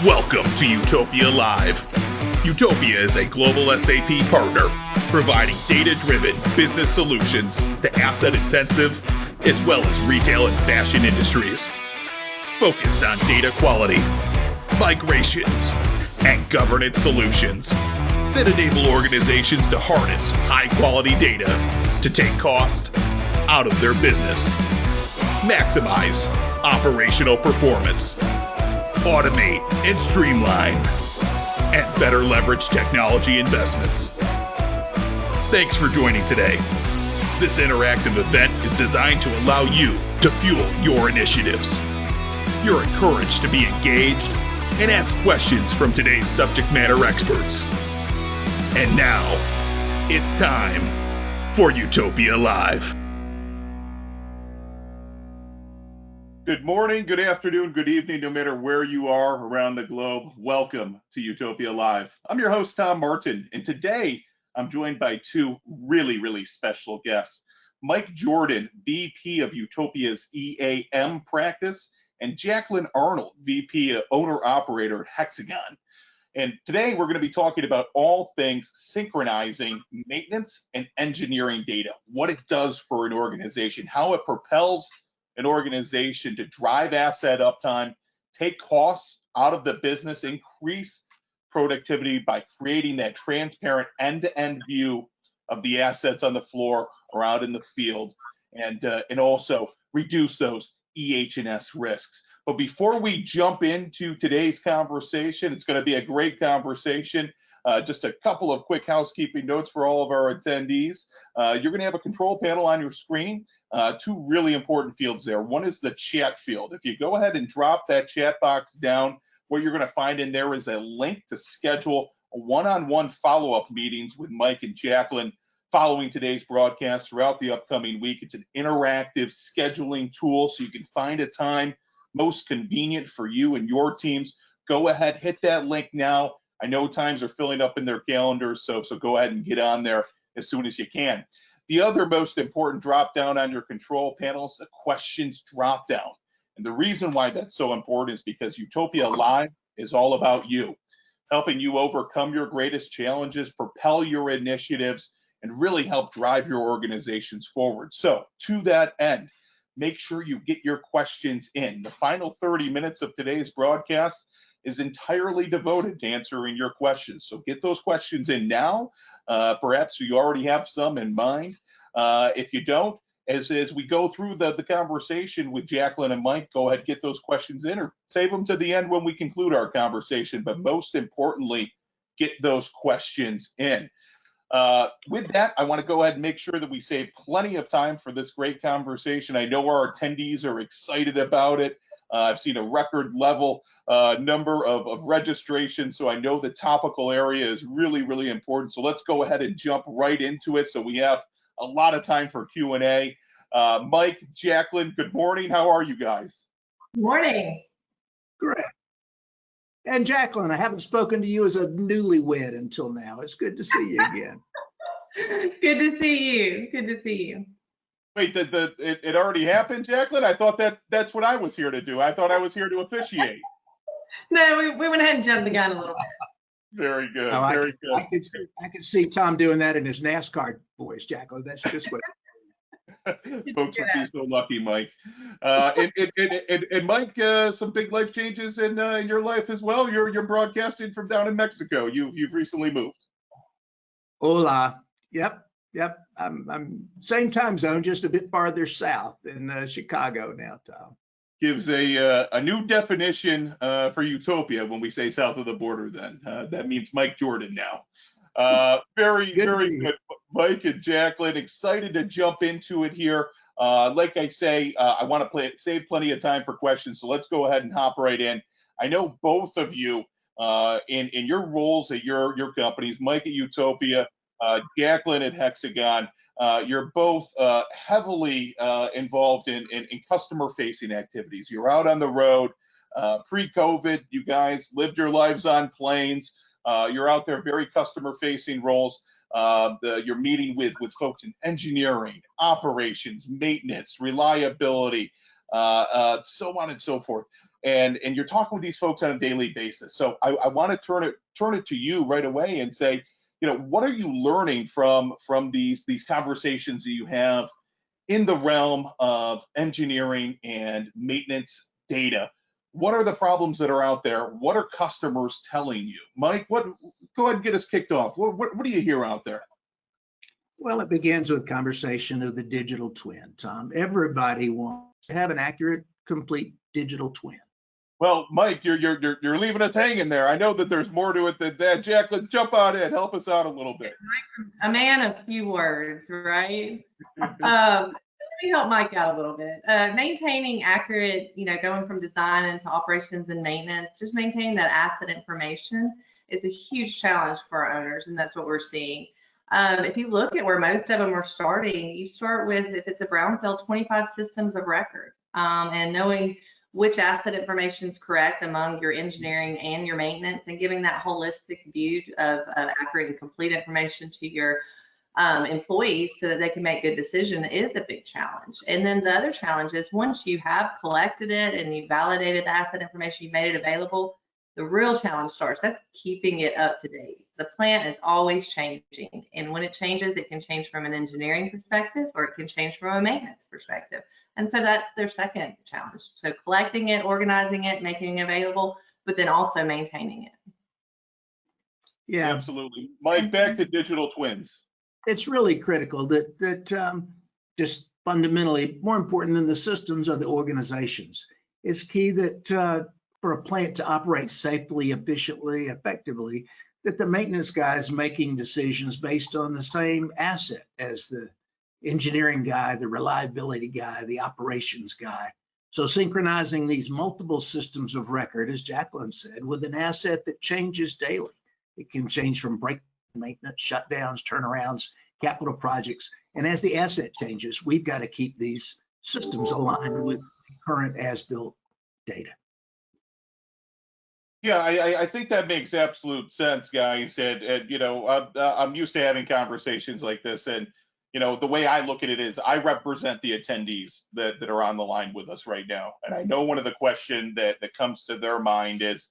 Welcome to Utopia Live. Utopia is a global SAP partner providing data-driven business solutions to asset-intensive as well as retail and fashion industries, focused on data quality, migrations, and governance solutions that enable organizations to harness high-quality data to take cost out of their business, maximize operational performance, automate and streamline, and better leverage technology investments. Thanks for joining today. This interactive event is designed to allow you to fuel your initiatives. You're encouraged to be engaged and ask questions from today's subject matter experts. And now, it's time for Utopia Live. Good morning, good afternoon, good evening, no matter where you are around the globe. Welcome to Utopia Live. I'm your host, Tom Martin, and today I'm joined by two really special guests. Mike Jordan, VP of Utopia's EAM practice, and Jaclyn Arnold, VP Owner-Operator at Hexagon. And today we're going to be talking about all things synchronizing maintenance and engineering data, what it does for an organization, how it propels an organization to drive asset uptime, take costs out of the business, increase productivity by creating that transparent end-to-end view of the assets on the floor or out in the field, and also reduce those EHS risks. But before we jump into today's conversation, it's going to be a great conversation. Just a couple of quick housekeeping notes for all of our attendees. You're going to have a control panel on your screen. Two really important fields there. One is the chat field. If you go ahead and drop that chat box down, what you're going to find in there is a link to schedule a one-on-one follow-up meetings with Mike and Jaclyn following today's broadcast throughout the upcoming week. It's an interactive scheduling tool, so you can find a time most convenient for you and your teams. Go ahead, hit that link now. I know times are filling up in their calendars, so go ahead and get on there as soon as you can. The other most important drop down on your control panel is the questions drop down. And the reason why that's so important is because Utopia Live is all about you, helping you overcome your greatest challenges, propel your initiatives, and really help drive your organizations forward. So to that end, make sure you get your questions in. The final 30 minutes of today's broadcast is entirely devoted to answering your questions. So get those questions in now. Perhaps you already have some in mind. If you don't, as we go through the conversation with Jaclyn and Mike, go ahead, get those questions in or save them to the end when we conclude our conversation. But most importantly, get those questions in. With that, I want to go ahead and make sure that we save plenty of time for this great conversation. I know our attendees are excited about it. I've seen a record level number of registration, so I know the topical area is really important. So let's go ahead and jump right into it so we have a lot of time for Q&A. Mike, Jaclyn, good morning. How are you guys? Morning. Great. And Jaclyn, I haven't spoken to you as a newlywed until now. It's good to see you again. Good to see you. Good to see you. Wait, it already happened, Jaclyn? I thought that's what I was here to do. I thought I was here to officiate. No, we went ahead and jumped the gun a little bit. Very good. No, Very good. I could see Tom doing that in his NASCAR voice, Jaclyn. That's just what. Folks would be so lucky, Mike. And Mike, some big life changes in your life as well. You're broadcasting from down in Mexico. You've recently moved. Hola. Yep. I'm same time zone, just a bit farther south in Chicago now, Tom. Gives a new definition for Utopia when we say south of the border. Then that means Mike Jordan now. Very good. Mike and Jaclyn, excited to jump into it here. Like I say, I want to save plenty of time for questions, so let's go ahead and hop right in. I know both of you in your roles at your companies, Mike at Utopia, Jaclyn at Hexagon, you're both heavily involved in customer-facing activities. You're out on the road. Pre-COVID, you guys lived your lives on planes. You're out there, very customer-facing roles. You're meeting with folks in engineering, operations, maintenance, reliability, so on and so forth. and you're talking with these folks on a daily basis. So I want to turn it to you right away and say, what are you learning from these conversations that you have in the realm of engineering and maintenance data? What are the problems that are out there? What are customers telling you? Mike, go ahead and get us kicked off. What do you hear out there? Well, it begins with conversation of the digital twin, Tom. Everybody wants to have an accurate, complete digital twin. Well, Mike, you're leaving us hanging there. I know that there's more to it than that. Jaclyn, jump on in, help us out a little bit. A man of few words, right? Let me help Mike out a little bit. Maintaining accurate, going from design into operations and maintenance, just maintaining that asset information is a huge challenge for our owners, and that's what we're seeing. If you look at where most of them are starting, you start with, if it's a brownfield, 25 systems of record, and knowing which asset information is correct among your engineering and your maintenance, and giving that holistic view of accurate and complete information to your employees so that they can make good decisions is a big challenge. And then the other challenge is, once you have collected it and you validated the asset information, you made it available, the real challenge starts. That's keeping it up to date. The plant is always changing, and when it changes, it can change from an engineering perspective, or it can change from a maintenance perspective. And so that's their second challenge. So collecting it, organizing it, making it available, but then also maintaining it. Yeah, absolutely. Mike, back to digital twins. It's really critical that just fundamentally more important than the systems are the organizations. It's key that for a plant to operate safely, efficiently, effectively, that the maintenance guy is making decisions based on the same asset as the engineering guy, the reliability guy, the operations guy. So synchronizing these multiple systems of record, as Jaclyn said, with an asset that changes daily. It can change from break maintenance, shutdowns, turnarounds, capital projects. And as the asset changes, we've got to keep these systems aligned with the current as-built data. Yeah, I think that makes absolute sense, guys. And I'm used to having conversations like this. And, the way I look at it is, I represent the attendees that are on the line with us right now. And I know one of the questions that comes to their mind is,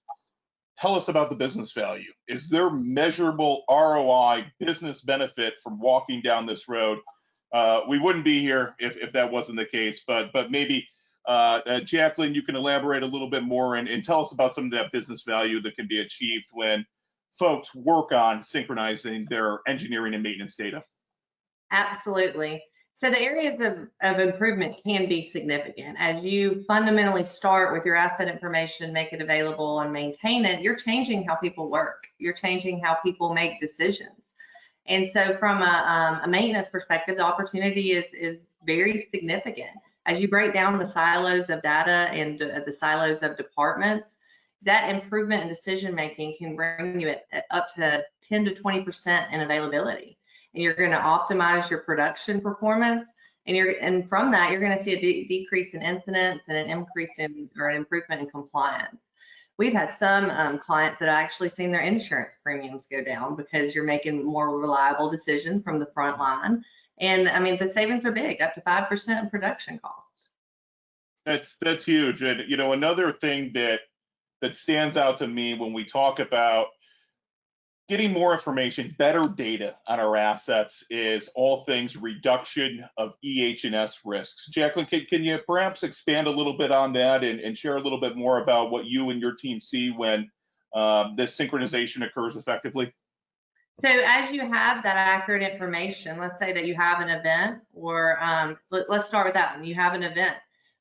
tell us about the business value. Is there measurable ROI, business benefit from walking down this road? We wouldn't be here if that wasn't the case, but maybe Jaclyn, you can elaborate a little bit more and tell us about some of that business value that can be achieved when folks work on synchronizing their engineering and maintenance data. Absolutely. So the areas of improvement can be significant. As you fundamentally start with your asset information, make it available and maintain it, you're changing how people work. You're changing how people make decisions. And so from a maintenance perspective, the opportunity is very significant. As you break down the silos of data and the silos of departments, that improvement in decision making can bring you up to 10 to 20% in availability. And you're going to optimize your production performance, and from that you're going to see a decrease in incidents and an increase in, or an improvement in compliance. We've had some clients that have actually seen their insurance premiums go down because you're making more reliable decisions from the front line. And I mean, the savings are big, up to 5% in production costs. That's huge. And another thing that stands out to me when we talk about getting more information, better data on our assets, is all things reduction of EHS risks. Jaclyn, can you perhaps expand a little bit on that and share a little bit more about what you and your team see when this synchronization occurs effectively? So as you have that accurate information, let's say that you have an event, or let's start with that one. You have an event.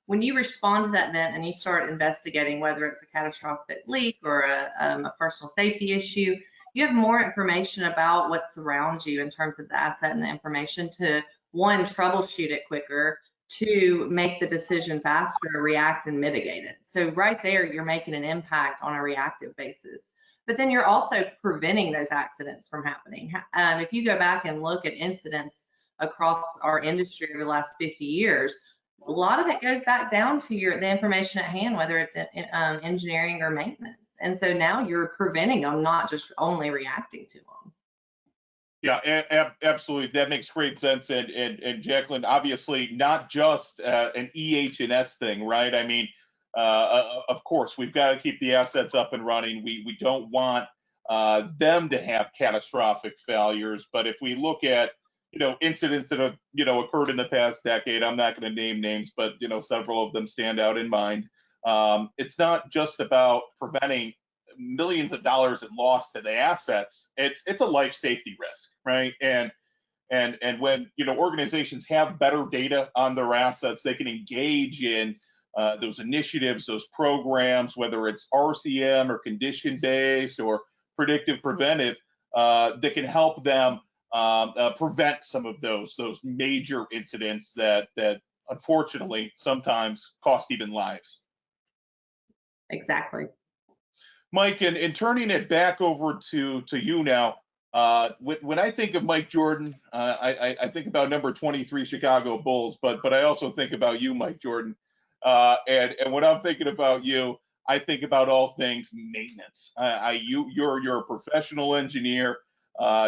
When you respond to that event and you start investigating whether it's a catastrophic leak or a personal safety issue, you have more information about what surrounds you in terms of the asset and the information to, one, troubleshoot it quicker, two, make the decision faster, react and mitigate it. So right there, you're making an impact on a reactive basis. But then you're also preventing those accidents from happening. If you go back and look at incidents across our industry over the last 50 years, a lot of it goes back down to the information at hand, whether it's engineering or maintenance. And so now you're preventing them, not just only reacting to them. Yeah, absolutely. That makes great sense. And Jaclyn, obviously not just an EH&S thing, right? I mean, of course, we've got to keep the assets up and running. We don't want them to have catastrophic failures. But if we look at incidents that have occurred in the past decade, I'm not going to name names, but several of them stand out in mind. It's not just about preventing millions of dollars in loss to the assets. It's a life safety risk, right? And when organizations have better data on their assets, they can engage in those initiatives, those programs, whether it's RCM or condition-based or predictive preventive, that can help them prevent some of those major incidents that unfortunately sometimes cost even lives. Exactly. Mike, and turning it back over to you now, when I think of Mike Jordan, I think about number 23 Chicago Bulls, but I also think about you, Mike Jordan. And when I'm thinking about you, I think about all things maintenance. You're a professional engineer.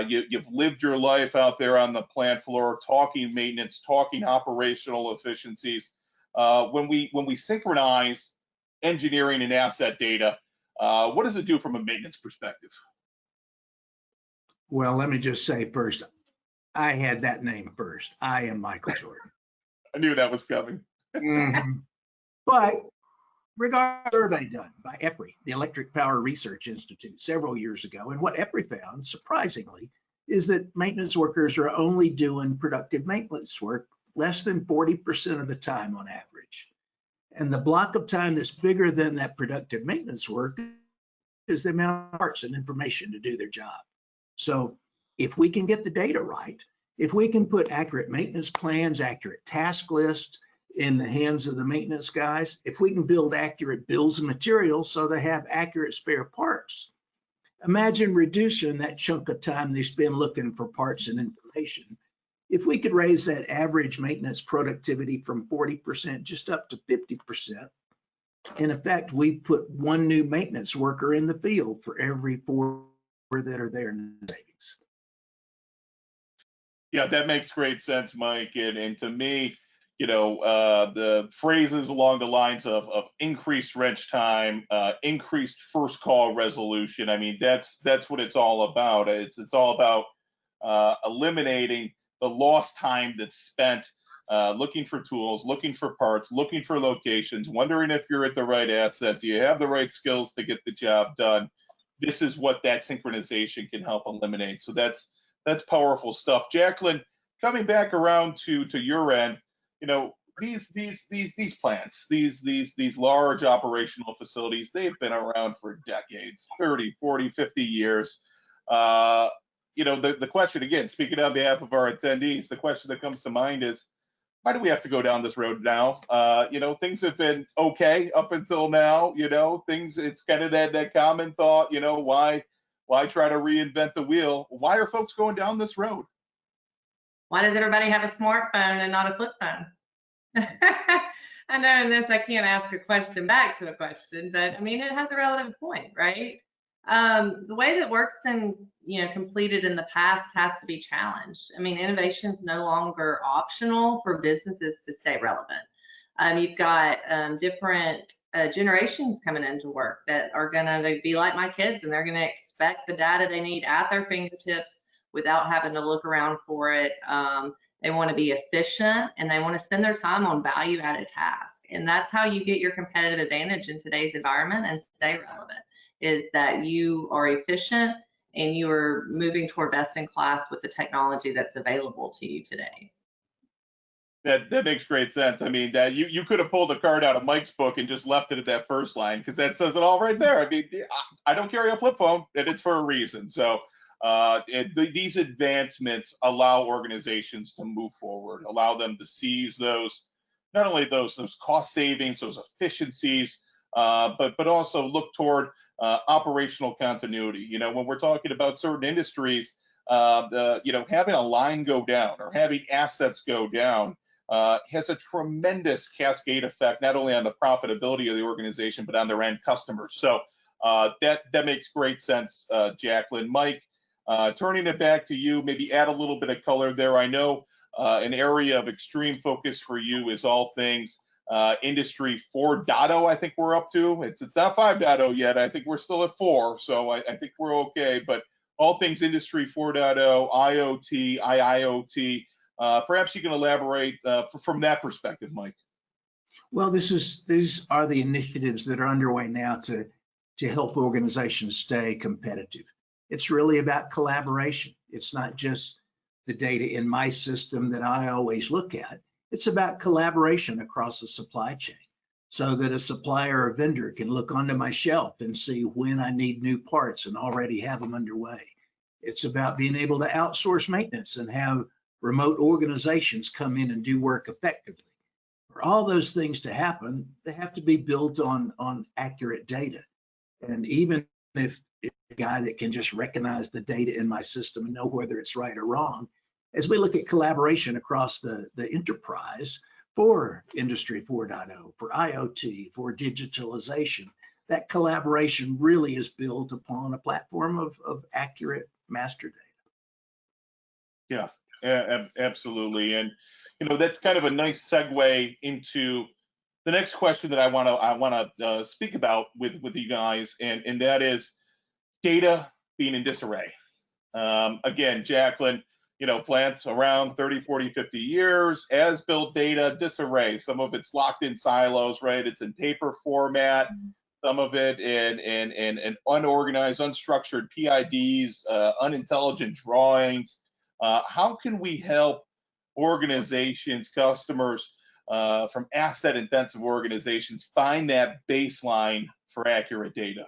You've lived your life out there on the plant floor, talking maintenance, talking operational efficiencies. When we synchronize engineering and asset data, what does it do from a maintenance perspective? Well, let me just say first, I had that name first. I am Michael Jordan. I knew that was coming. But regarding a survey done by EPRI, the Electric Power Research Institute, several years ago, and what EPRI found, surprisingly, is that maintenance workers are only doing productive maintenance work less than 40% of the time on average. And the block of time that's bigger than that productive maintenance work is the amount of parts and information to do their job. So if we can get the data right, if we can put accurate maintenance plans, accurate task lists in the hands of the maintenance guys, if we can build accurate bills of materials so they have accurate spare parts, imagine reducing that chunk of time they spend looking for parts and information. If we could raise that average maintenance productivity from 40% just up to 50%, in effect, we put one new maintenance worker in the field for every 4 that are there in savings. Yeah, that makes great sense, Mike. And to me, the phrases along the lines of increased wrench time, increased first call resolution. I mean, that's what it's all about. It's all about eliminating the lost time that's spent looking for tools, looking for parts, looking for locations, wondering if you're at the right asset. Do you have the right skills to get the job done? This is what that synchronization can help eliminate. So that's powerful stuff. Jaclyn, coming back around to your end, these plants, these large operational facilities, they've been around for decades, 30, 40, 50 years. The question, again, speaking on behalf of our attendees, the question that comes to mind is, why do we have to go down this road now? Things have been okay up until now. It's kind of that common thought. Why try to reinvent the wheel? Why are folks going down this road? Why does everybody have a smartphone and not a flip phone? I know in this I can't ask a question back to a question, but I mean it has a relative point, right? The way that work's been completed in the past has to be challenged. I mean, innovation is no longer optional for businesses to stay relevant. You've got different generations coming into work that are going to be like my kids, and they're going to expect the data they need at their fingertips without having to look around for it. They want to be efficient, and they want to spend their time on value-added tasks. And that's how you get your competitive advantage in today's environment and stay relevant, is that you are efficient and you are moving toward best in class with the technology that's available to you today. That makes great sense. I mean, that you could have pulled a card out of Mike's book and just left it at that first line, because that says it all right there. I mean, I don't carry a flip phone, and it's for a reason. So these advancements allow organizations to move forward, allow them to seize those, not only those cost savings, those efficiencies, but also look toward operational continuity. When we're talking about certain industries, having a line go down or having assets go down has a tremendous cascade effect, not only on the profitability of the organization, but on their end customers. So that makes great sense, Jaclyn. Mike, turning it back to you, maybe add a little bit of color there. I know an area of extreme focus for you is all things Industry 4.0, I think we're up to. It's not 5.0 yet. I think we're still at 4, so I think we're okay. But all things Industry 4.0, IoT, IIoT. Perhaps you can elaborate from that perspective, Mike. Well, these are the initiatives that are underway now to help organizations stay competitive. It's really about collaboration. It's not just the data in my system that I always look at. It's about collaboration across the supply chain so that a supplier or vendor can look onto my shelf and see when I need new parts and already have them underway. It's about being able to outsource maintenance and have remote organizations come in and do work effectively. For all those things to happen, they have to be built on accurate data. And even if it's a guy that can just recognize the data in my system and know whether it's right or wrong, as we look at collaboration across the enterprise for Industry 4.0, for IoT, for digitalization, that collaboration really is built upon a platform of accurate master data. Yeah, absolutely. And that's kind of a nice segue into the next question that I want to speak about with you guys, and that is data being in disarray. Again, Jaclyn, plants around 30, 40, 50 years, as-built data, disarray. Some of it's locked in silos, right? It's in paper format. Some of it in unorganized, unstructured PIDs, unintelligent drawings. How can we help organizations, customers from asset-intensive organizations find that baseline for accurate data?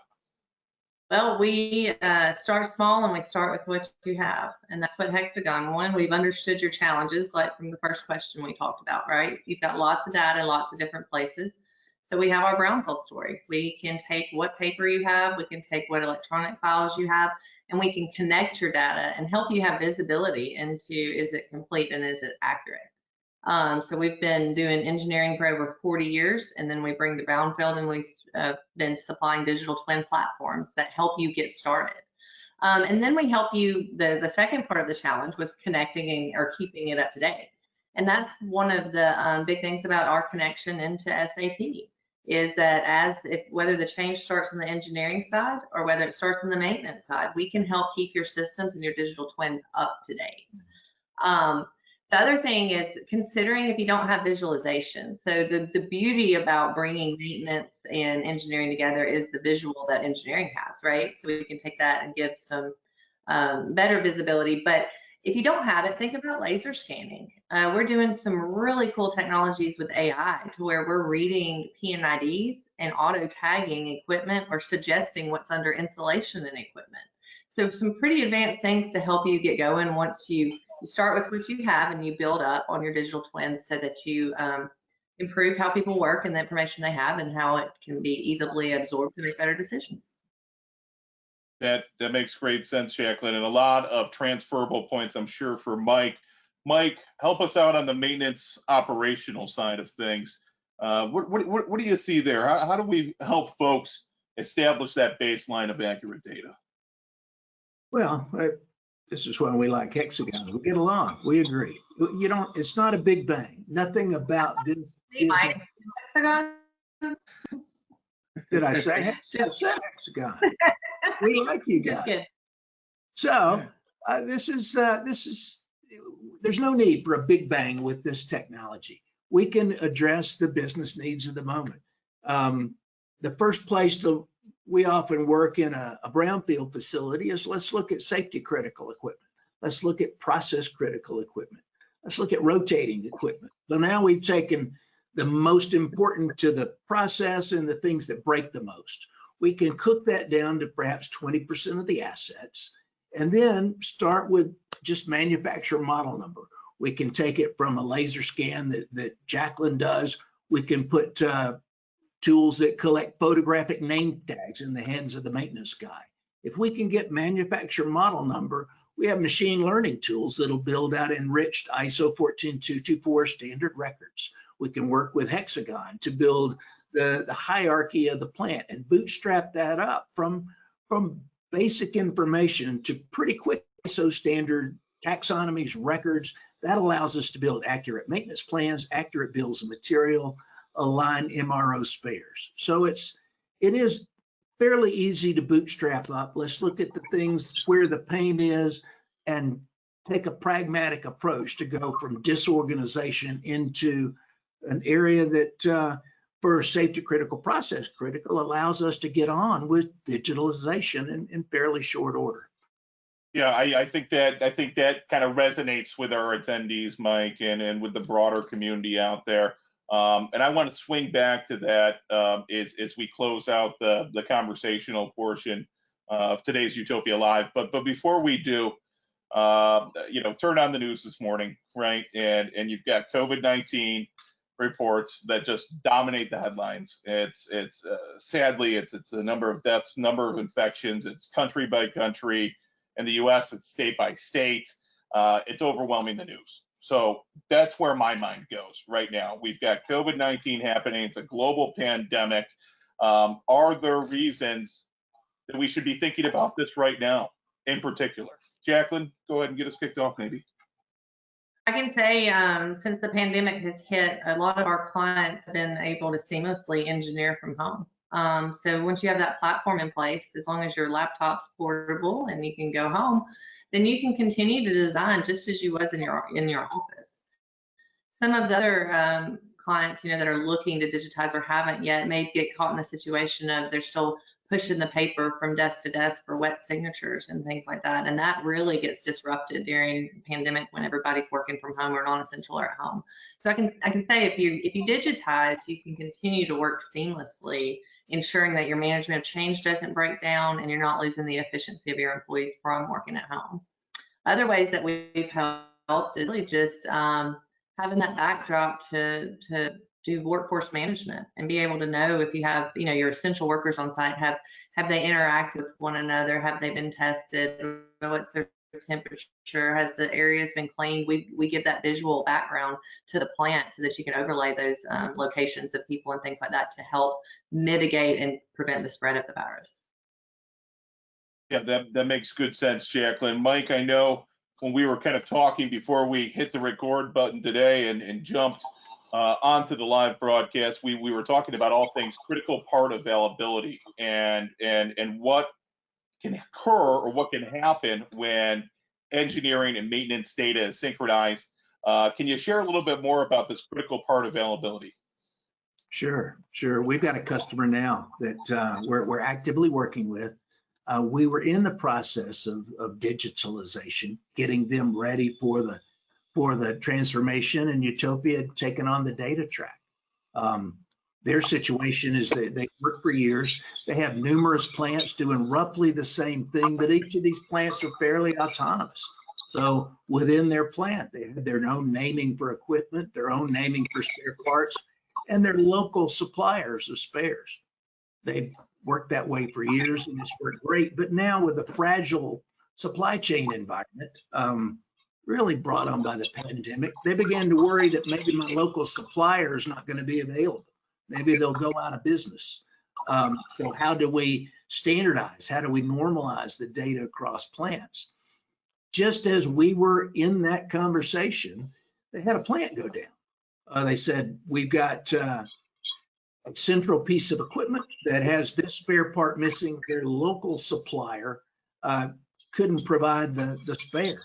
Well, we start small and we start with what you have. And that's what Hexagon, one, we've understood your challenges, like from the first question we talked about, right? You've got lots of data in lots of different places. So we have our brownfield story. We can take what paper you have, we can take what electronic files you have, and we can connect your data and help you have visibility into, is it complete and is it accurate? So we've been doing engineering for over 40 years, and then we bring the brownfield, and we've been supplying digital twin platforms that help you get started. And then we help you, the second part of the challenge was connecting or keeping it up to date. And that's one of the big things about our connection into SAP, is that whether the change starts on the engineering side or whether it starts on the maintenance side, we can help keep your systems and your digital twins up to date. The other thing is considering if you don't have visualization. So the beauty about bringing maintenance and engineering together is the visual that engineering has, right? So we can take that and give some better visibility. But if you don't have it, think about laser scanning. We're doing some really cool technologies with AI to where we're reading PNIDs and auto tagging equipment or suggesting what's under installation in equipment. So some pretty advanced things to help you get going once you start with what you have and you build up on your digital twin so that you improve how people work and the information they have and how it can be easily absorbed to make better decisions. That makes great sense, Jaclyn, and a lot of transferable points, I'm sure, for Mike. Mike, help us out on the maintenance operational side of things. What do you see there? How do we help folks establish that baseline of accurate data? Well, this is why we like Hexagon. We get along. We agree. It's not a big bang. Nothing about this. Hey, Mike. Hexagon? Did I say Hexagon? I said Hexagon. We like you guys. So there's no need for a big bang with this technology. We can address the business needs of the moment. The first place we often work in a brownfield facility is let's look at safety critical equipment. Let's look at process critical equipment. Let's look at rotating equipment. So now we've taken the most important to the process and the things that break the most. We can cook that down to perhaps 20% of the assets and then start with just manufacturer model number. We can take it from a laser scan that Jaclyn does. We can put tools that collect photographic name tags in the hands of the maintenance guy. If we can get manufacturer model number, we have machine learning tools that'll build out enriched ISO 14224 standard records. We can work with Hexagon to build the hierarchy of the plant and bootstrap that up from basic information to pretty quick ISO standard taxonomies, records. That allows us to build accurate maintenance plans, accurate bills of material, align MRO spares. So it is fairly easy to bootstrap up. Let's look at the things where the pain is and take a pragmatic approach to go from disorganization into an area that for safety critical, process critical, allows us to get on with digitalization in fairly short order. Yeah, I think that kind of resonates with our attendees, Mike, and with the broader community out there. And I want to swing back to that as we close out the conversational portion of today's Utopia Live. But before we do, turn on the news this morning, right? And you've got COVID-19 reports that just dominate the headlines. It's sadly it's the number of deaths, number of infections. It's country by country. In the U.S., it's state by state. It's overwhelming the news. So that's where my mind goes right now. We've got COVID-19 happening. It's a global pandemic. Are there reasons that we should be thinking about this right now in particular? Jaclyn, go ahead and get us kicked off, maybe. I can say since the pandemic has hit, a lot of our clients have been able to seamlessly engineer from home. So once you have that platform in place, as long as your laptop's portable and you can go home, then you can continue to design just as you was in your office. Some of the other clients, that are looking to digitize or haven't yet may get caught in the situation of they're still pushing the paper from desk to desk for wet signatures and things like that. And that really gets disrupted during the pandemic when everybody's working from home or non-essential or at home. So I can say if you digitize, you can continue to work seamlessly, ensuring that your management of change doesn't break down and you're not losing the efficiency of your employees from working at home. Other ways that we've helped is really just having that backdrop to do workforce management and be able to know if you have, your essential workers on site, have they interacted with one another? Have they been tested? What's their temperature? Has the areas been cleaned? We give that visual background to the plant so that you can overlay those locations of people and things like that to help mitigate and prevent the spread of the virus. Yeah, that makes good sense, Jaclyn. Mike, I know when we were kind of talking before we hit the record button today and jumped onto the live broadcast, we were talking about all things critical part availability and what can occur or what can happen when engineering and maintenance data is synchronized. Can you share a little bit more about this critical part availability? Sure. We've got a customer now that we're actively working with. We were in the process of digitalization, getting them ready for the transformation, and Utopia had taken on the data track. Their situation is that they work for years. They have numerous plants doing roughly the same thing, but each of these plants are fairly autonomous. So within their plant, they have their own naming for equipment, their own naming for spare parts, and their local suppliers of spares. They've worked that way for years and it's worked great. But now with the fragile supply chain environment, really brought on by the pandemic, they began to worry that maybe my local supplier is not going to be available. Maybe they'll go out of business. So how do we standardize? How do we normalize the data across plants? Just as we were in that conversation, they had a plant go down. They said, we've got a central piece of equipment that has this spare part missing. Their local supplier couldn't provide the spare.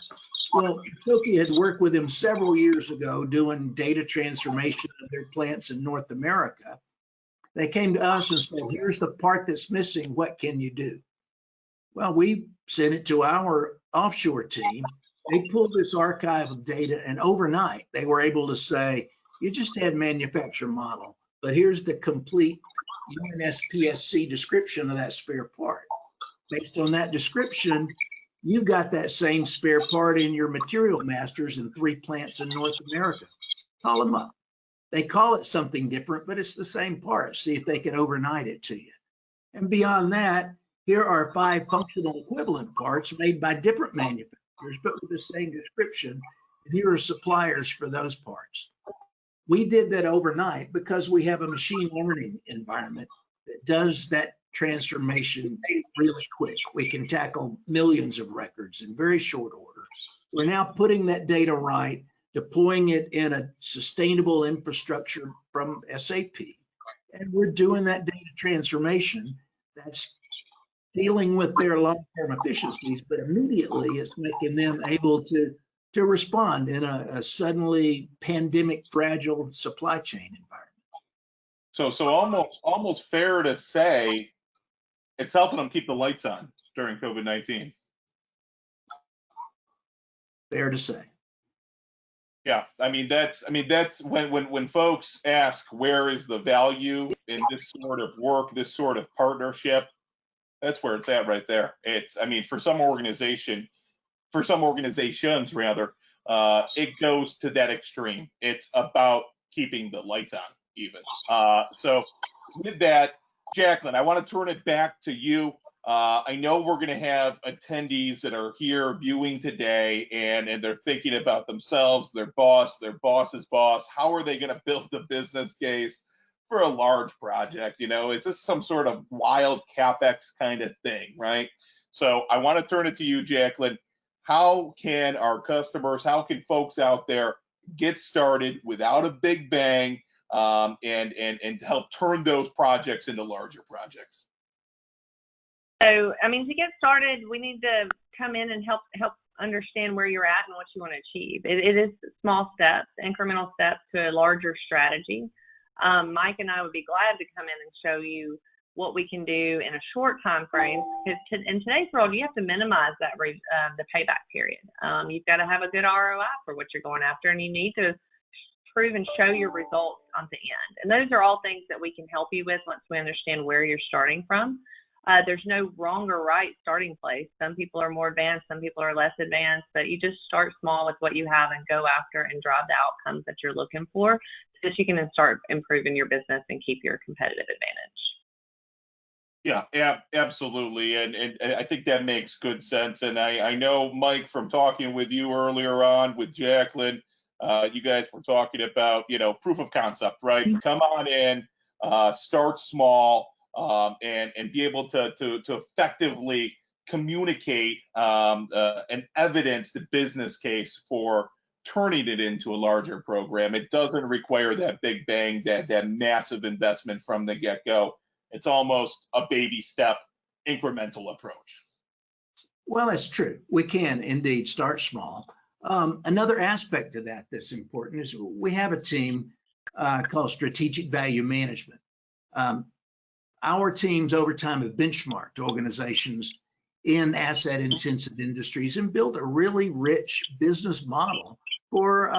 Well, Utopia had worked with them several years ago doing data transformation of their plants in North America. They came to us and said, here's the part that's missing. What can you do? Well, we sent it to our offshore team. They pulled this archive of data, and overnight they were able to say, you just had manufacturer model, but here's the complete UNSPSC description of that spare part. Based on that description, you've got that same spare part in your material masters in 3 plants in North America. Call them up. They call it something different, but it's the same part. See if they can overnight it to you. And beyond that, here are 5 functional equivalent parts made by different manufacturers, but with the same description. And here are suppliers for those parts. We did that overnight because we have a machine learning environment that does that transformation really quick. We can tackle millions of records in very short order. We're now putting that data right, deploying it in a sustainable infrastructure from SAP, and we're doing that data transformation that's dealing with their long-term efficiencies, but immediately it's making them able to respond in a suddenly pandemic fragile supply chain environment. So almost fair to say it's helping them keep the lights on during COVID-19. Fair to say. Yeah, I mean that's when folks ask where is the value in this sort of work, this sort of partnership, that's where it's at right there. It's, I mean, for some organizations rather, it goes to that extreme. It's about keeping the lights on even. So with that, Jaclyn, I want to turn it back to you. I know we're going to have attendees that are here viewing today, and they're thinking about themselves, their boss's boss. How are they going to build the business case for a large project? You know, is this some sort of wild CapEx kind of thing, right? So I want to turn it to you, Jaclyn. How can our customers, how can folks out there get started without a big bang, and help turn those projects into larger projects? So, I mean, to get started, we need to come in and help understand where you're at and what you want to achieve. It is small steps, incremental steps to a larger strategy. Mike and I would be glad to come in and show you what we can do in a short time frame. Because in today's world, you have to minimize that the payback period. You've got to have a good ROI for what you're going after, and you need to prove and show your results at the end. And those are all things that we can help you with once we understand where you're starting from. There's no wrong or right starting place. Some people are more advanced, some people are less advanced, but you just start small with what you have and go after and drive the outcomes that you're looking for so that you can then start improving your business and keep your competitive advantage. Yeah, absolutely. And I think that makes good sense. And I know, Mike, from talking with you earlier on with Jaclyn, you guys were talking about, you know, proof of concept, right? Mm-hmm. Come on in, start small. And be able to effectively communicate and evidence the business case for turning it into a larger program. It doesn't require that big bang, that massive investment from the get-go. It's almost a baby step, incremental approach. Well, that's true. We can indeed start small. Another aspect of that that's important is we have a team called Strategic Value Management. Our teams over time have benchmarked organizations in asset intensive industries and built a really rich business model for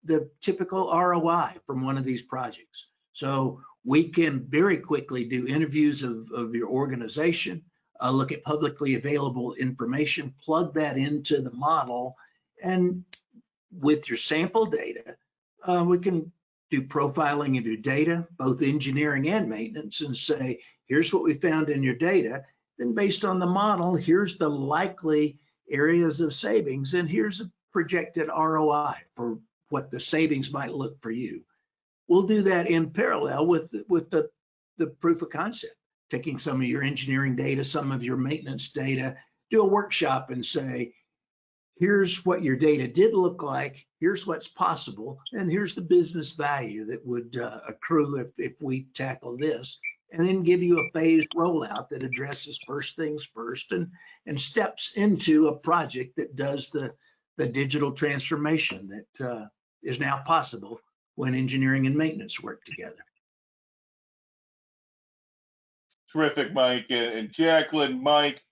the typical ROI from one of these projects. So we can very quickly do interviews of your organization, look at publicly available information, plug that into the model, and with your sample data, we can do profiling of your data, both engineering and maintenance, and say, here's what we found in your data. Then based on the model, here's the likely areas of savings, and here's a projected ROI for what the savings might look for you. We'll do that in parallel with the proof of concept, taking some of your engineering data, some of your maintenance data, do a workshop and say, here's what your data did look like, here's what's possible, and here's the business value that would accrue if we tackle this, and then give you a phased rollout that addresses first things first and steps into a project that does the digital transformation that is now possible when engineering and maintenance work together. Terrific, Mike. And Jaclyn, Mike,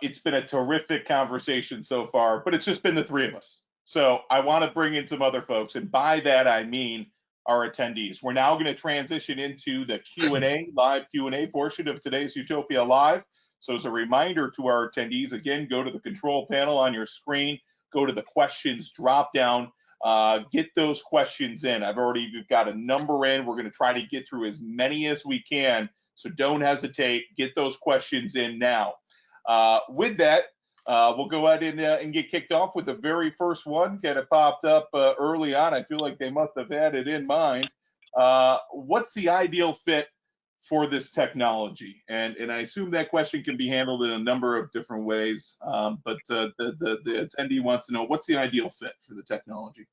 it's been a terrific conversation so far, but it's just been the three of us. So I want to bring in some other folks, and by that I mean our attendees. We're now going to transition into the Q&A, live Q&A portion of today's Utopia Live. So as a reminder to our attendees, again, go to the control panel on your screen, go to the questions drop down, get those questions in. We've got a number in. We're going to try to get through as many as we can. So don't hesitate, get those questions in now. With that, we'll go ahead and get kicked off with the very first one. Get it popped up early on. I feel like they must have had it in mind. What's the ideal fit for this technology? And I assume that question can be handled in a number of different ways. But the attendee wants to know, what's the ideal fit for the technology?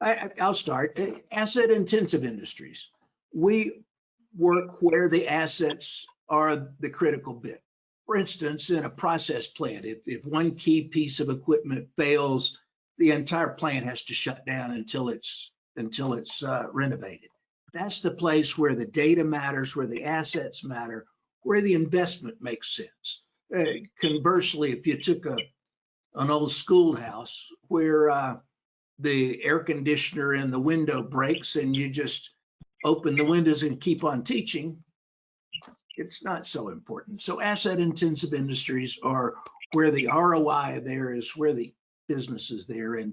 I'll start. Asset intensive industries. We work where the assets are the critical bit. For instance, in a process plant, if one key piece of equipment fails, the entire plant has to shut down until it's renovated. That's the place where the data matters, where the assets matter, where the investment makes sense. Conversely, if you took an old schoolhouse where the air conditioner in the window breaks and you just open the windows and keep on teaching, it's not so important. So asset intensive industries are where the ROI there is, where the business is there, and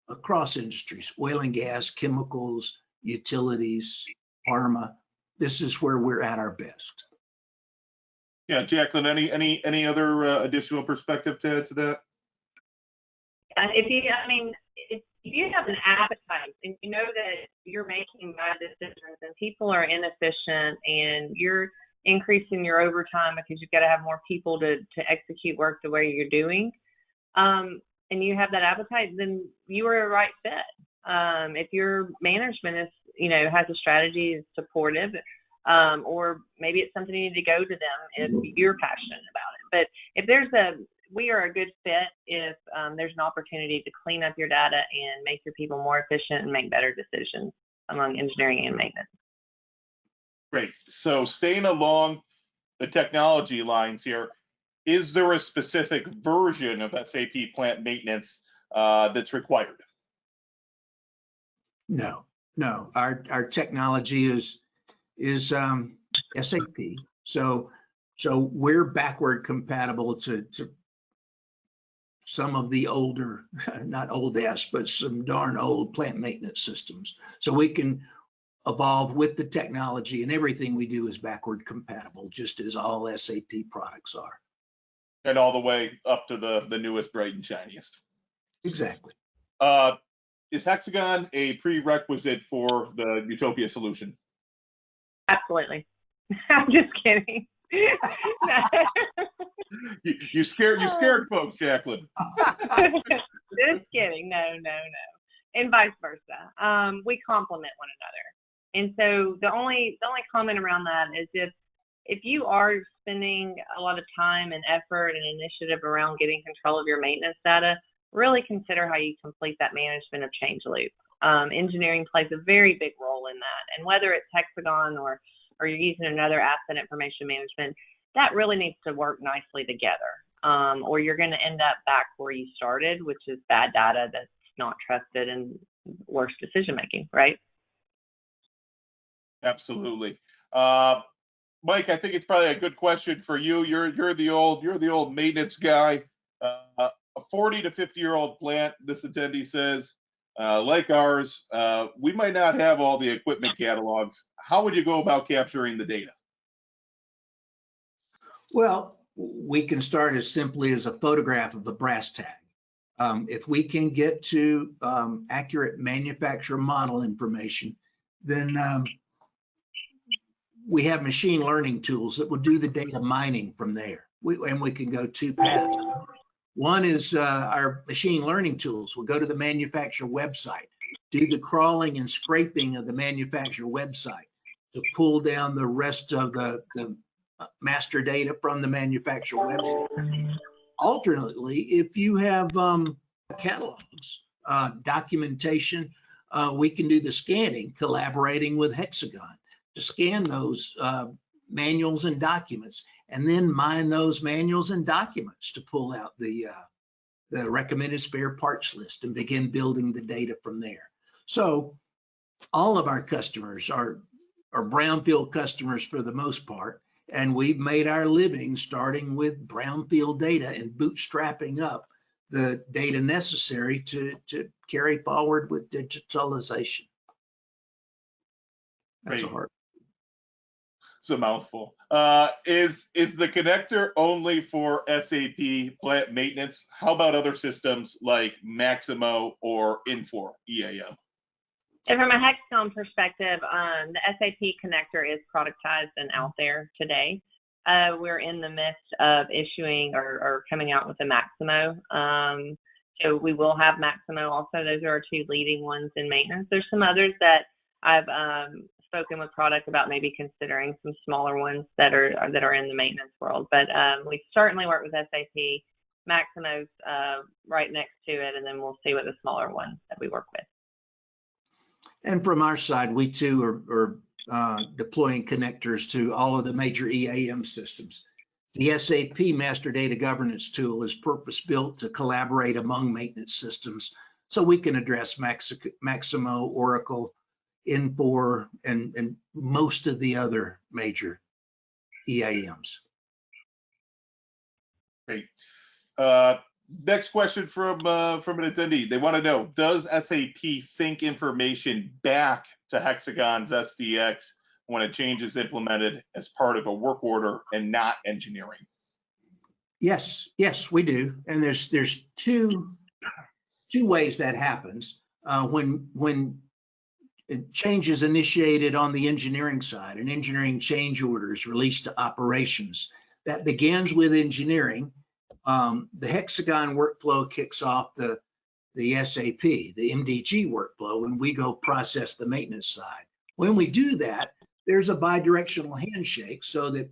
across industries, oil and gas, chemicals, utilities, pharma. This is where we're at our best. Yeah, Jaclyn, any other additional perspective to that? If you have an appetite and you know that you're making bad decisions and people are inefficient and you're increasing your overtime because you've got to have more people to execute work the way you're doing, and you have that appetite, then you are a right fit. If your management is, has a strategy, is supportive, or maybe it's something you need to go to them if you're passionate about it. But if we are a good fit if there's an opportunity to clean up your data and make your people more efficient and make better decisions among engineering and maintenance. Great. So staying along the technology lines here, is there a specific version of SAP plant maintenance that's required? No. Our technology is SAP. So we're backward compatible to some of the older, not old ass, but some darn old plant maintenance systems. So we can evolve with the technology, and everything we do is backward compatible, just as all SAP products are. And all the way up to the newest, bright and shiniest. Exactly. Is Hexagon a prerequisite for the Utopia solution? Absolutely. I'm just kidding. You scared folks, Jaclyn. Just kidding. No. And vice versa. We complement one another. And so the only comment around that is if you are spending a lot of time and effort and initiative around getting control of your maintenance data, really consider how you complete that management of change loop. Engineering plays a very big role in that. And whether it's Hexagon or you're using another asset information management, that really needs to work nicely together. Or you're going to end up back where you started, which is bad data that's not trusted and worse decision making, right? Absolutely. Mike, I think it's probably a good question for you. You're the old maintenance guy. A 40 to 50-year-old plant, this attendee says, like ours, we might not have all the equipment catalogs. How would you go about capturing the data? Well, we can start as simply as a photograph of the brass tag. If we can get to accurate manufacturer model information, then we have machine learning tools that will do the data mining from there. And we can go two paths. One is our machine learning tools will go to the manufacturer website, do the crawling and scraping of the manufacturer website to pull down the rest of the master data from the manufacturer website. Alternately, if you have catalogs, documentation, we can do the scanning, collaborating with Hexagon to scan those manuals and documents, and then mine those manuals and documents to pull out the recommended spare parts list and begin building the data from there. So all of our customers are brownfield customers for the most part, and we've made our living starting with brownfield data and bootstrapping up the data necessary to carry forward with digitalization. That's a hard. It's a mouthful. Is the connector only for SAP plant maintenance? How about other systems like Maximo or Infor EAM? And from a Hexagon perspective, the SAP connector is productized and out there today. We're in the midst of issuing or coming out with a Maximo So we will have Maximo also. Those are our two leading ones in maintenance. There's some others that I've spoken with product about maybe considering some smaller ones that are in the maintenance world. But we certainly work with SAP. Maximo's right next to it, and then we'll see what the smaller ones that we work with. And from our side, we too are deploying connectors to all of the major EAM systems. The SAP Master Data Governance tool is purpose-built to collaborate among maintenance systems, so we can address Maximo, Oracle, Infor, and most of the other major EAMs. Great. Next question from an attendee. They want to know, does SAP sync information back to Hexagon's SDX when a change is implemented as part of a work order and not engineering? Yes, we do. And there's two ways that happens. When change is initiated on the engineering side, an engineering change order is released to operations. That begins with engineering. The Hexagon workflow kicks off the SAP, the MDG workflow, and we go process the maintenance side. When we do that, there's a bidirectional handshake so that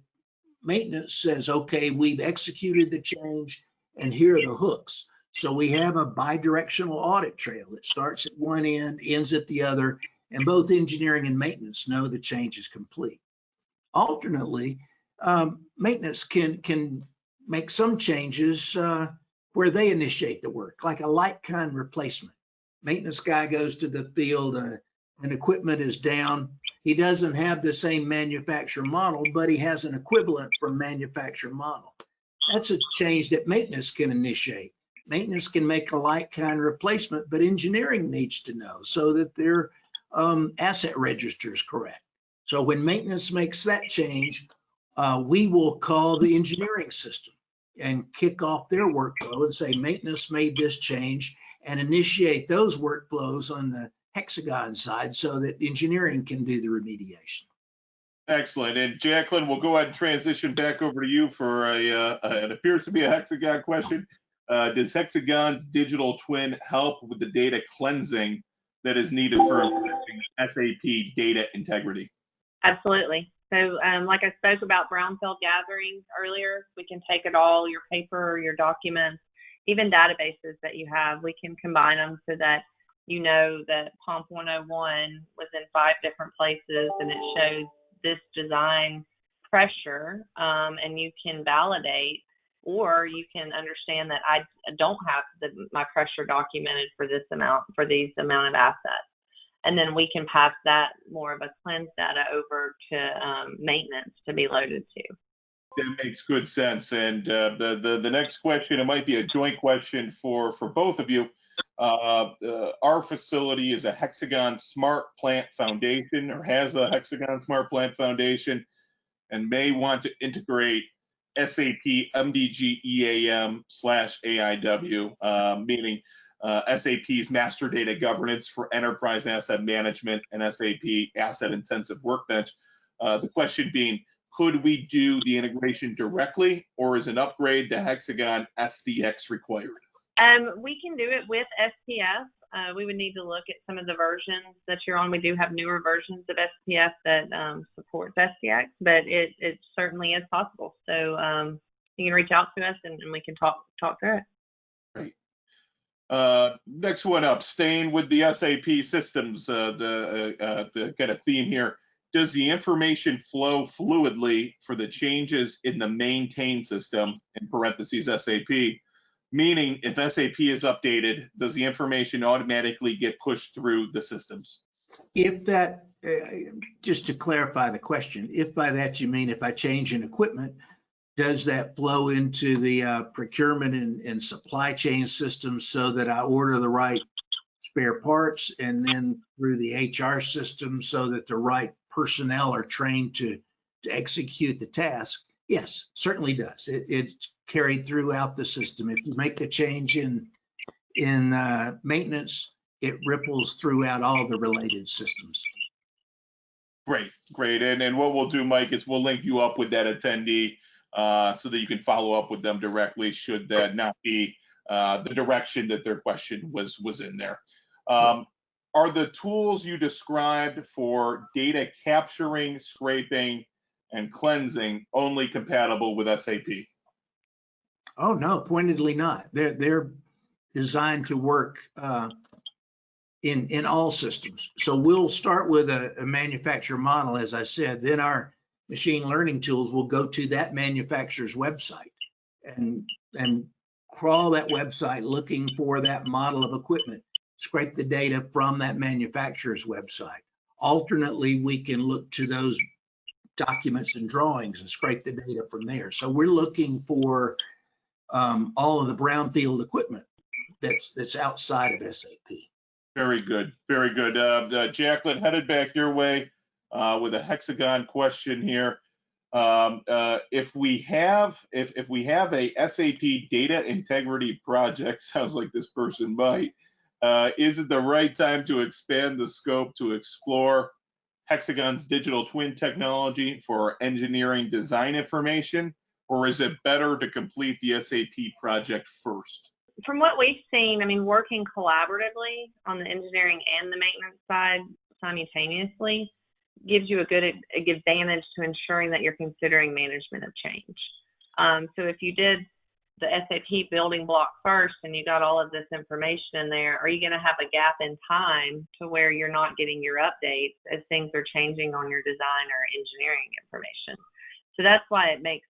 maintenance says, okay, we've executed the change and here are the hooks. So we have a bidirectional audit trail that starts at one end, ends at the other, and both engineering and maintenance know the change is complete. Alternately, maintenance can make some changes where they initiate the work, like a like-kind replacement. Maintenance guy goes to the field and equipment is down. He doesn't have the same manufacturer model, but he has an equivalent from manufacturer model. That's a change that maintenance can initiate. Maintenance can make a like-kind replacement, but engineering needs to know so that their asset register is correct. So when maintenance makes that change, we will call the engineering system and kick off their workflow and say maintenance made this change and initiate those workflows on the Hexagon side so that engineering can do the remediation. Excellent. And Jaclyn, we'll go ahead and transition back over to you for it appears to be a Hexagon question. Does Hexagon's digital twin help with the data cleansing that is needed for implementing SAP data integrity? Absolutely. So like I spoke about brownfield gatherings earlier, we can take it all, your paper, your documents, even databases that you have, we can combine them so that you know that Pomp 101 was in 5 different places and it shows this design pressure, and you can validate, or you can understand that I don't have my pressure documented for this amount, for these amount of assets. And then we can pass that more of a cleansed data over to maintenance to be loaded to. That makes good sense. And the next question, it might be a joint question for both of you. Our facility is a Hexagon Smart Plant Foundation, or has a Hexagon Smart Plant Foundation, and may want to integrate SAP MDGEAM /AIW, meaning SAP's Master Data Governance for Enterprise Asset Management and SAP Asset Intensive Workbench. The question being, could we do the integration directly, or is an upgrade to Hexagon SDX required? We can do it with SPF. We would need to look at some of the versions that you're on. We do have newer versions of SPF that supports SDX, but it certainly is possible. So you can reach out to us and we can talk through it. Great. Next one up, staying with the SAP Systems, the kind of theme here. Does the information flow fluidly for the changes in the maintain system, in parentheses SAP? Meaning, if SAP is updated, does the information automatically get pushed through the systems? If that, just to clarify the question, if by that you mean if I change an equipment, does that flow into the procurement and supply chain systems so that I order the right spare parts, and then through the HR system so that the right personnel are trained to execute the task? Yes, certainly does. It's carried throughout the system. If you make the change in maintenance, it ripples throughout all the related systems. Great. And what we'll do, Mike, is we'll link you up with that attendee so that you can follow up with them directly should that not be the direction that their question was in there. Are the tools you described for data capturing, scraping, and cleansing only compatible with SAP? Oh no, pointedly not. They're designed to work in all systems. So we'll start with a manufacturer model, as I said. Then our machine learning tools will go to that manufacturer's website and crawl that website looking for that model of equipment, scrape the data from that manufacturer's website. Alternately, we can look to those documents and drawings and scrape the data from there. So we're looking for all of the brownfield equipment that's outside of SAP. Very good, very good. Jaclyn, headed back your way with a Hexagon question here. If we have a SAP data integrity project, sounds like this person might, is it the right time to expand the scope to explore Hexagon's digital twin technology for engineering design information, or is it better to complete the SAP project first? From what we've seen, I mean, working collaboratively on the engineering and the maintenance side simultaneously gives you a good advantage to ensuring that you're considering management of change. So if you did the SAP building block first and you got all of this information in there, are you going to have a gap in time to where you're not getting your updates as things are changing on your design or engineering information? So that's why it makes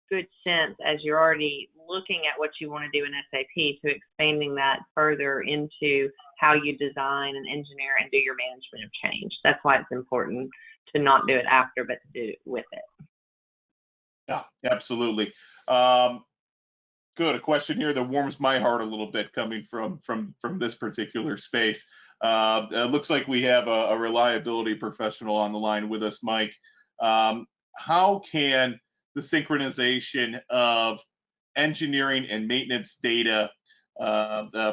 good sense, as you're already looking at what you want to do in SAP, to expanding that further into how you design and engineer and do your management of change. That's why it's important to not do it after, but to do it with it. Yeah, absolutely. Good. A question here that warms my heart a little bit, coming from this particular space. It looks like we have a reliability professional on the line with us, Mike. How can the synchronization of engineering and maintenance data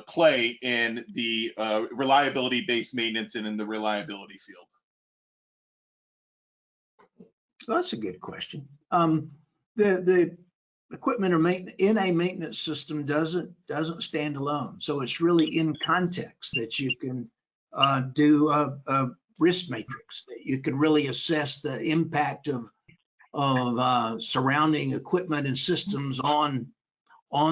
play in the reliability-based maintenance and in the reliability field? Well, that's a good question. The equipment or in a maintenance system doesn't stand alone. So it's really in context that you can do a risk matrix, that you can really assess the impact of surrounding equipment and systems on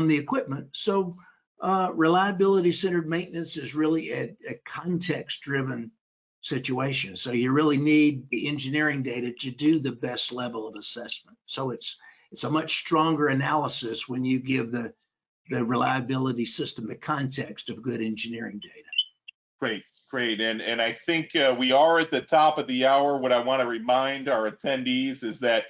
the equipment. So reliability-centered maintenance is really a context-driven situation. So you really need the engineering data to do the best level of assessment. So it's a much stronger analysis when you give the reliability system the context of good engineering data. Great. And I think we are at the top of the hour. What I want to remind our attendees is that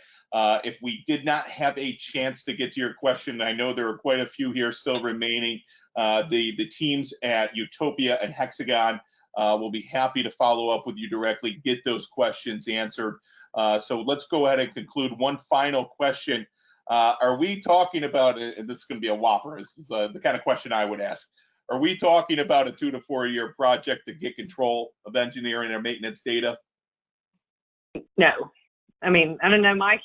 if we did not have a chance to get to your question, I know there are quite a few here still remaining. The teams at Utopia and Hexagon will be happy to follow up with you directly, get those questions answered. So let's go ahead and conclude. One final question. Are we talking about, and this is going to be a whopper, this is the kind of question I would ask, are we talking about a 2 to 4 year project to get control of engineering or maintenance data? No. I mean, I don't know, Mike,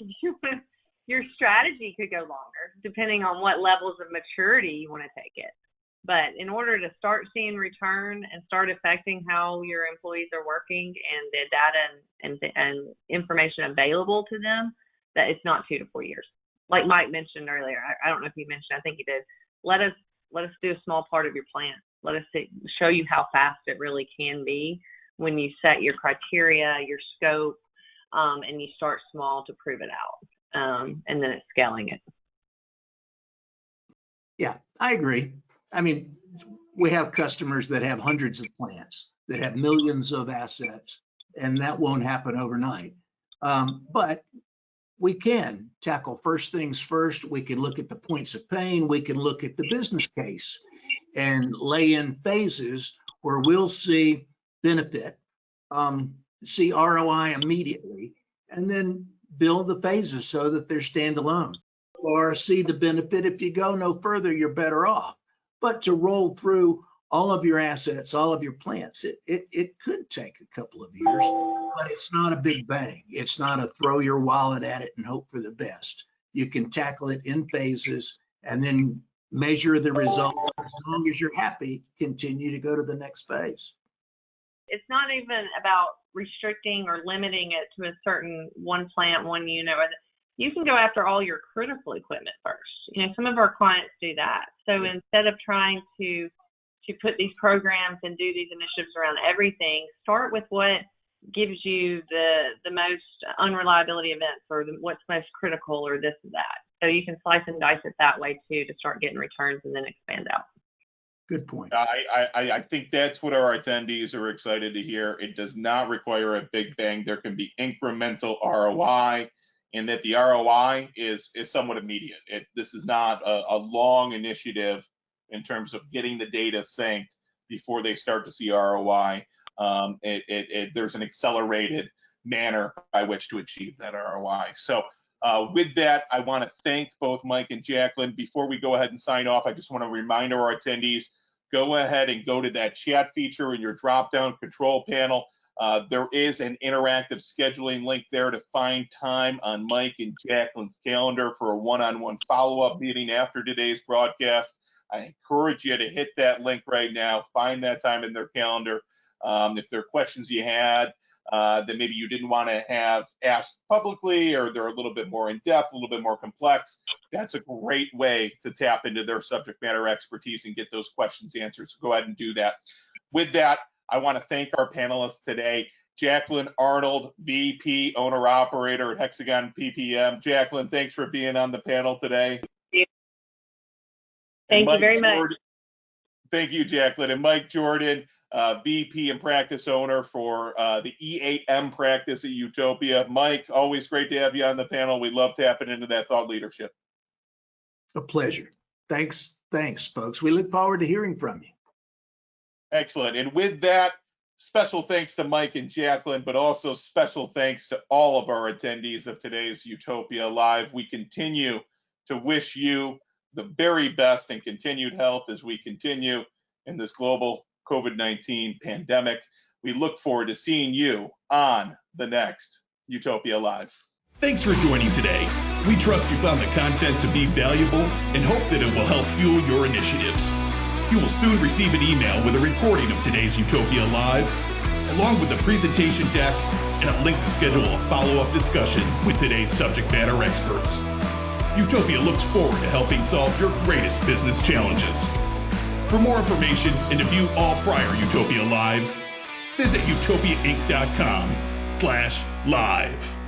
your strategy could go longer depending on what levels of maturity you want to take it. But in order to start seeing return and start affecting how your employees are working and the data and information available to them, that it's not 2 to 4 years. Like Mike mentioned earlier, I don't know if you mentioned, I think he did. Let us do a small part of your plan. Let us show you how fast it really can be when you set your criteria, your scope, and you start small to prove it out, and then it's scaling it. Yeah, I agree. I mean, we have customers that have hundreds of plants, that have millions of assets, and that won't happen overnight. But we can tackle first things first. We can look at the points of pain. We can look at the business case and lay in phases where we'll see benefit, see ROI immediately, and then build the phases so that they're standalone. Or see the benefit. If you go no further, you're better off. But to roll through all of your assets, all of your plants, it could take a couple of years, but it's not a big bang. It's not a throw your wallet at it and hope for the best. You can tackle it in phases and then measure the results. As long as you're happy, continue to go to the next phase. It's not even about restricting or limiting it to a certain one plant, one unit. You can go after all your critical equipment first. Some of our clients do that. So instead of trying to put these programs and do these initiatives around everything, start with what gives you the most unreliability events, or what's most critical, or this or that. So you can slice and dice it that way too, to start getting returns and then expand out. Good point. I think that's what our attendees are excited to hear. It does not require a big bang. There can be incremental ROI, and that the ROI is somewhat immediate. This is not a long initiative in terms of getting the data synced before they start to see ROI. There's an accelerated manner by which to achieve that ROI. So with that, I want to thank both Mike and Jaclyn. Before we go ahead and sign off, I just want to remind our attendees, go ahead and go to that chat feature in your drop-down control panel. There is an interactive scheduling link there to find time on Mike and Jaclyn's calendar for a one-on-one follow-up meeting after today's broadcast. I encourage you to hit that link right now, find that time in their calendar. If there are questions you had that maybe you didn't want to have asked publicly, or they're a little bit more in-depth, a little bit more complex, that's a great way to tap into their subject matter expertise and get those questions answered. So go ahead and do that. With that, I want to thank our panelists today. Jaclyn Arnold, VP, Owner-Operator at Hexagon PPM. Jaclyn, thanks for being on the panel today. Thank you very much. Thank you, Jaclyn. And Mike Jordan, VP and Practice Owner for the EAM practice at Utopia. Mike, always great to have you on the panel. We love tapping into that thought leadership. A pleasure. Thanks, folks. We look forward to hearing from you. Excellent. And with that, special thanks to Mike and Jaclyn, but also special thanks to all of our attendees of today's Utopia Live. We continue to wish you the very best and continued health as we continue in this global COVID-19 pandemic. We look forward to seeing you on the next Utopia Live. Thanks for joining today. We trust you found the content to be valuable and hope that it will help fuel your initiatives. You will soon receive an email with a recording of today's Utopia Live, along with the presentation deck and a link to schedule a follow-up discussion with today's subject matter experts. Utopia looks forward to helping solve your greatest business challenges. For more information and to view all prior Utopia Lives, visit utopiainc.com/live.